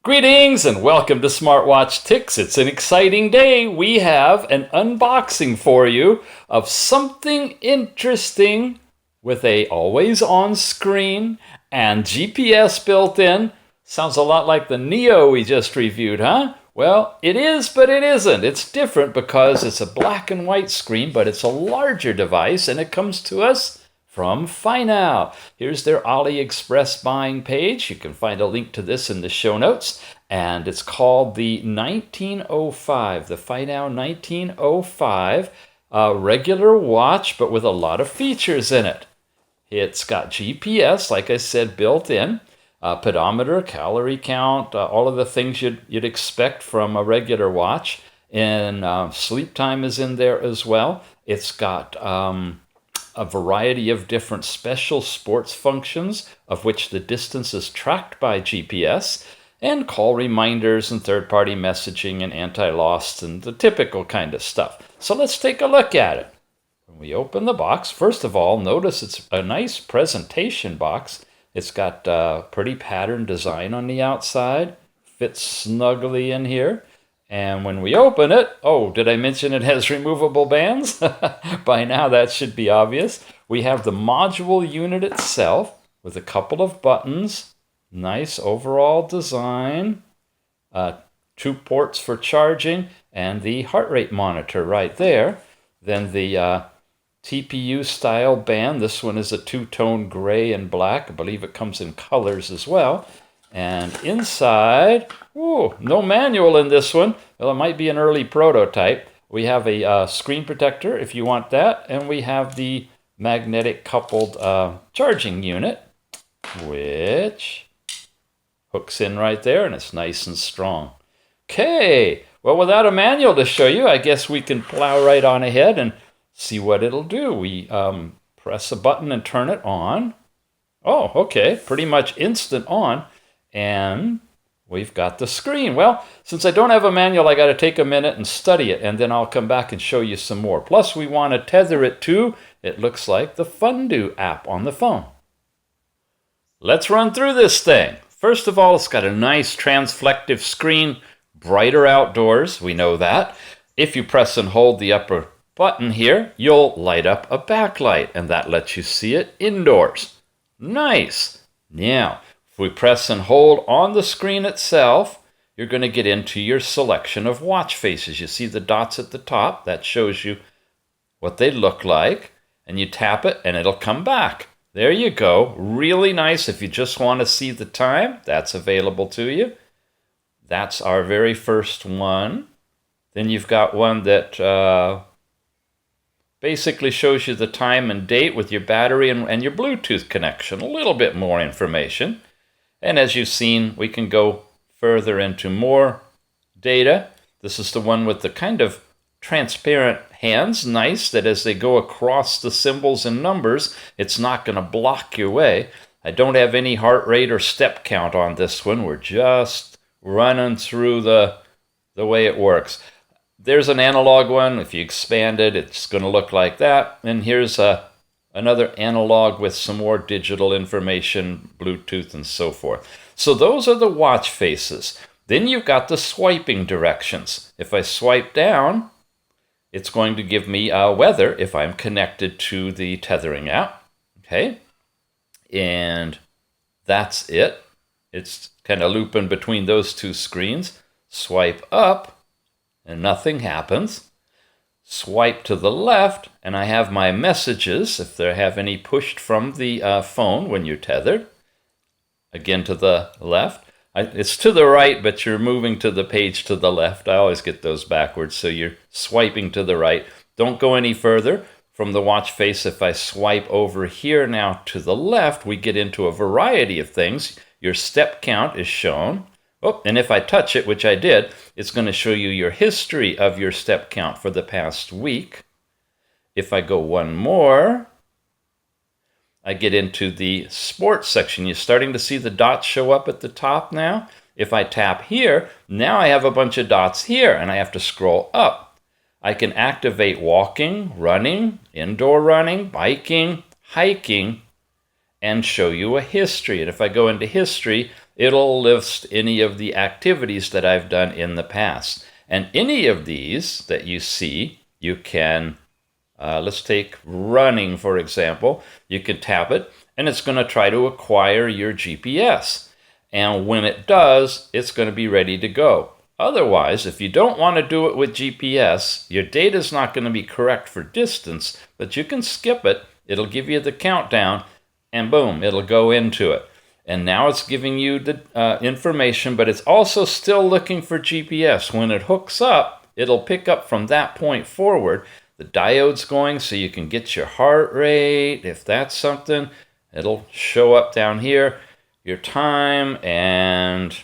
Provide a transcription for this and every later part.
Greetings and welcome to Smartwatch Ticks. It's an exciting day. We have an unboxing for you of something interesting with a always on screen and GPS built in. Sounds a lot like the Neo we just reviewed, huh? Well, it is, but it isn't. It's different because it's a black and white screen, but it's a larger device and it comes to us from FINOW. Here's their AliExpress buying page. You can find a link to this in the show notes. And it's called the 1905, the FINOW 1905 regular watch, but with a lot of features in it. It's got GPS, like I said, built in, pedometer, calorie count, all of the things you'd expect from a regular watch. And sleep time is in there as well. It's got a variety of different special sports functions, of which the distance is tracked by GPS, and call reminders and third-party messaging and anti-lost and the typical kind of stuff. So let's take a look at it. When we open the box, first of all, notice it's a nice presentation box. It's got pretty patterned design on the outside, fits snugly in here. And when we open it, oh, did I mention it has removable bands? By now that should be obvious. We have the module unit itself with a couple of buttons, nice overall design, 2 ports for charging, and the heart rate monitor right there. Then the TPU style band. This one is a 2-tone gray and black. I believe it comes in colors as well. And inside, ooh, no manual in this one. Well, it might be an early prototype. We have a screen protector if you want that. And we have the magnetic coupled charging unit, which hooks in right there, and it's nice and strong. Okay, well, without a manual to show you, I guess we can plow right on ahead and see what it'll do. We press a button and turn it on. Oh, okay, pretty much instant on. And we've got the screen. Well, since I don't have a manual, I got to take a minute and study it, and then I'll come back and show you some more. Plus, we want to tether it to, it looks like, the FINOW app on the phone. Let's run through this thing. First of all, it's got a nice transflective screen, brighter outdoors, we know that. If you press and hold the upper button here, you'll light up a backlight, and that lets you see it indoors. Nice. Now, if we press and hold on the screen itself, you're going to get into your selection of watch faces. You see the dots at the top, that shows you what they look like, and you tap it and it'll come back. There you go. Really nice. If you just want to see the time, that's available to you. That's our very first one. Then you've got one that basically shows you the time and date with your battery and your Bluetooth connection. A little bit more information. And as you've seen, we can go further into more data. This is the one with the kind of transparent hands. Nice that as they go across the symbols and numbers, it's not going to block your way. I don't have any heart rate or step count on this one. We're just running through the way it works. There's an analog one. If you expand it, it's going to look like that. And here's another analog with some more digital information, Bluetooth and so forth. So those are the watch faces. Then you've got the swiping directions. If I swipe down, it's going to give me weather if I'm connected to the Tethering app. Okay, and that's it. It's kind of looping between those two screens. Swipe up, and nothing happens. Swipe to the left, and I have my messages, if there have any pushed from the phone when you're tethered. Again to the left. It's to the right, but you're moving to the page to the left. I always get those backwards, so you're swiping to the right. Don't go any further from the watch face. If I swipe over here now to the left, we get into a variety of things. Your step count is shown. Oh, and if I touch it, which I did, it's going to show you your history of your step count for the past week. If I go one more, I get into the sports section. You're starting to see the dots show up at the top now. If I tap here, now I have a bunch of dots here, and I have to scroll up. I can activate walking, running, indoor running, biking, hiking, and show you a history. And if I go into history, it'll list any of the activities that I've done in the past. And any of these that you see, you can, let's take running, for example. You can tap it, and it's going to try to acquire your GPS. And when it does, it's going to be ready to go. Otherwise, if you don't want to do it with GPS, your data is not going to be correct for distance, but you can skip it. It'll give you the countdown, and boom, it'll go into it. And now it's giving you the information, but it's also still looking for GPS. When it hooks up, it'll pick up from that point forward. The diode's going so you can get your heart rate. If that's something, it'll show up down here. Your time and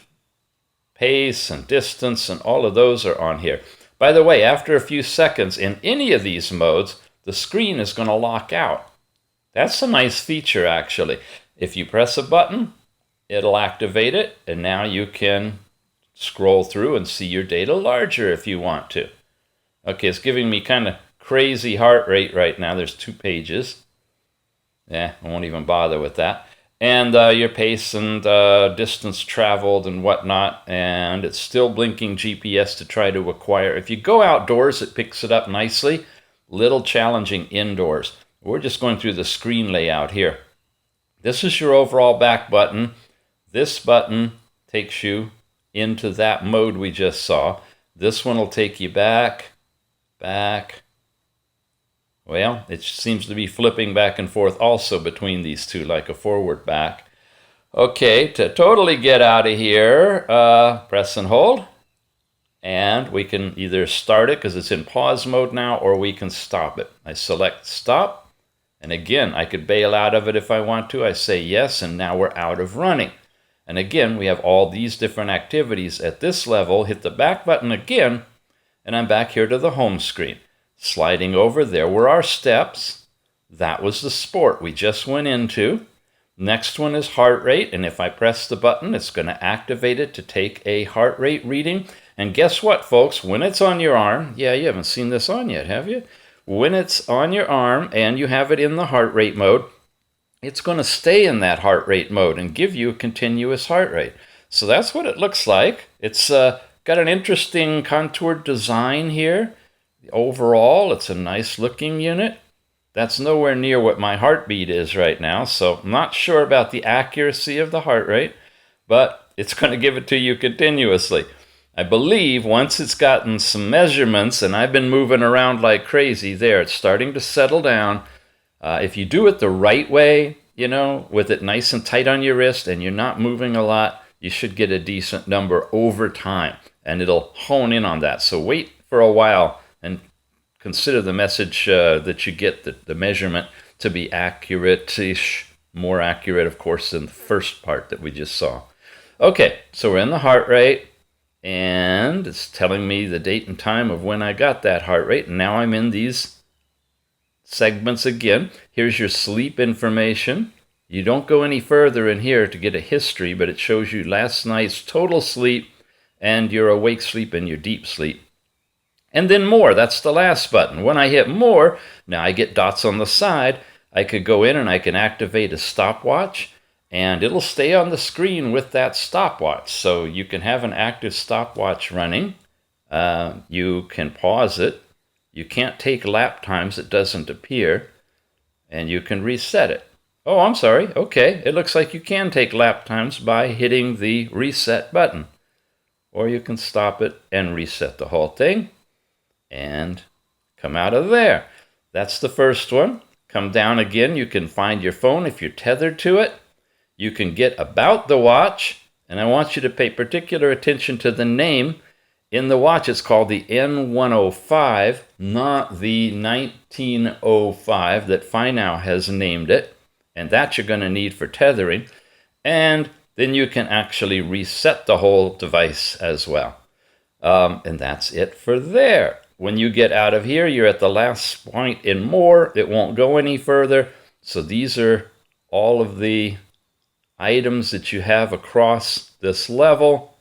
pace and distance and all of those are on here. By the way, after a few seconds in any of these modes, the screen is going to lock out. That's a nice feature, actually. If you press a button, it'll activate it, and now you can scroll through and see your data larger if you want to. Okay, it's giving me kind of crazy heart rate right now. There's 2 pages. I won't even bother with that. And your pace and distance traveled and whatnot, and it's still blinking GPS to try to acquire. If you go outdoors, it picks it up nicely. Little challenging indoors. We're just going through the screen layout here. This is your overall back button. This button takes you into that mode we just saw. This one will take you back. Well, it seems to be flipping back and forth also between these two, like a forward back. Okay, to totally get out of here, press and hold. And we can either start it because it's in pause mode now, or we can stop it. I select stop. And again, I could bail out of it if I want to. I say yes, and now we're out of running. And again, we have all these different activities. At this level, hit the back button again, and I'm back here to the home screen. Sliding over, there were our steps. That was the sport we just went into. Next one is heart rate, and if I press the button, it's going to activate it to take a heart rate reading. And guess what, folks? When it's on your arm, you haven't seen this on yet, have you? When it's on your arm and you have it in the heart rate mode, it's going to stay in that heart rate mode and give you a continuous heart rate. So that's what it looks like. It's got an interesting contoured design here. Overall, it's a nice looking unit. That's nowhere near what my heartbeat is right now, so I'm not sure about the accuracy of the heart rate, but it's going to give it to you continuously. I believe once it's gotten some measurements, and I've been moving around like crazy there, it's starting to settle down. If you do it the right way, with it nice and tight on your wrist and you're not moving a lot, you should get a decent number over time, and it'll hone in on that. So wait for a while and consider the message that you get, the measurement, to be accurate-ish, more accurate, of course, than the first part that we just saw. Okay, so we're in the heart rate, and it's telling me the date and time of when I got that heart rate, and now I'm in these segments again. Here's your sleep information. You don't go any further in here to get a history, but it shows you last night's total sleep and your awake sleep and your deep sleep. And then more, that's the last button. When I hit more, now I get dots on the side. I could go in and I can activate a stopwatch, and it'll stay on the screen with that stopwatch. So you can have an active stopwatch running. You can pause it. You can't take lap times, it doesn't appear. And you can reset it. Oh, I'm sorry. Okay, it looks like you can take lap times by hitting the reset button. Or you can stop it and reset the whole thing. And come out of there. That's the first one. Come down again. You can find your phone if you're tethered to it. You can get about the watch, and I want you to pay particular attention to the name. In the watch, it's called the N105, not the 1905 that FINOW has named it, and that you're going to need for tethering. And then you can actually reset the whole device as well. And that's it for there. When you get out of here, you're at the last point in more. It won't go any further. So these are all of the items that you have across this level.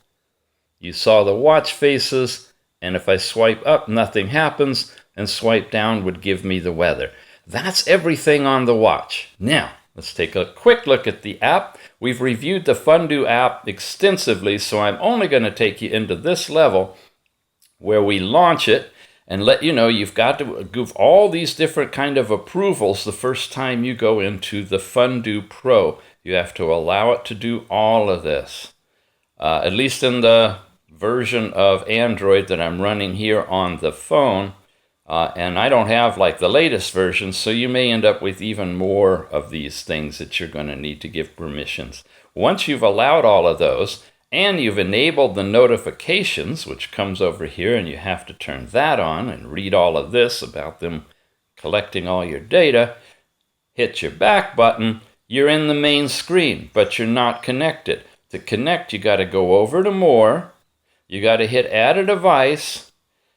You saw the watch faces, and if I swipe up, nothing happens, and swipe down would give me the weather. That's everything on the watch. Now, Let's take a quick look at the app. We've reviewed the FINOW app extensively, so I'm only going to take you into this level where we launch it and let you know you've got to give all these different kind of approvals the first time you go into the FINOW Pro. You have to allow it to do all of this. At least in the version of Android that I'm running here on the phone. And I don't have like the latest version, so you may end up with even more of these things that you're going to need to give permissions. Once you've allowed all of those, and you've enabled the notifications, which comes over here, and you have to turn that on and read all of this about them collecting all your data, hit your back button, you're in the main screen, but you're not connected. To connect, you got to go over to More, you got to hit Add a Device,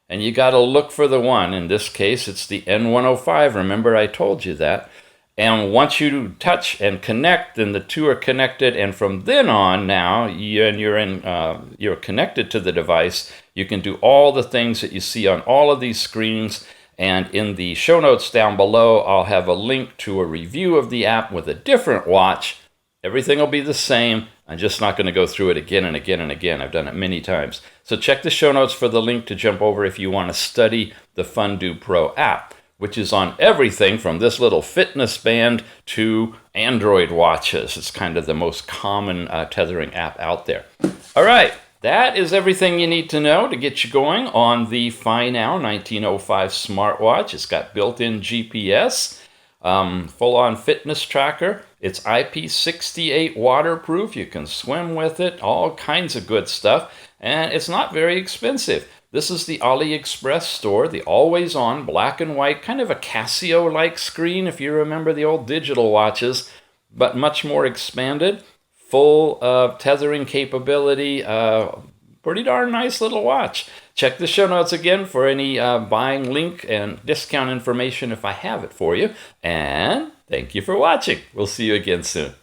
and you got to look for the one. In this case, it's the N105. Remember, I told you that. And once you touch and connect, then the two are connected. And from then on, now you're connected to the device. You can do all the things that you see on all of these screens. And in the show notes down below, I'll have a link to a review of the app with a different watch. Everything will be the same. I'm just not going to go through it again and again and again. I've done it many times. So check the show notes for the link to jump over if you want to study the FINOW Pro app, which is on everything from this little fitness band to Android watches. It's kind of the most common tethering app out there. All right, that is everything you need to know to get you going on the FINOW 1905 smartwatch. It's got built-in GPS, full-on fitness tracker. It's IP68 waterproof. You can swim with it, all kinds of good stuff. And it's not very expensive. This is the AliExpress store, the always-on black and white, kind of a Casio-like screen, if you remember the old digital watches, but much more expanded, full tethering capability, pretty darn nice little watch. Check the show notes again for any buying link and discount information if I have it for you. And thank you for watching. We'll see you again soon.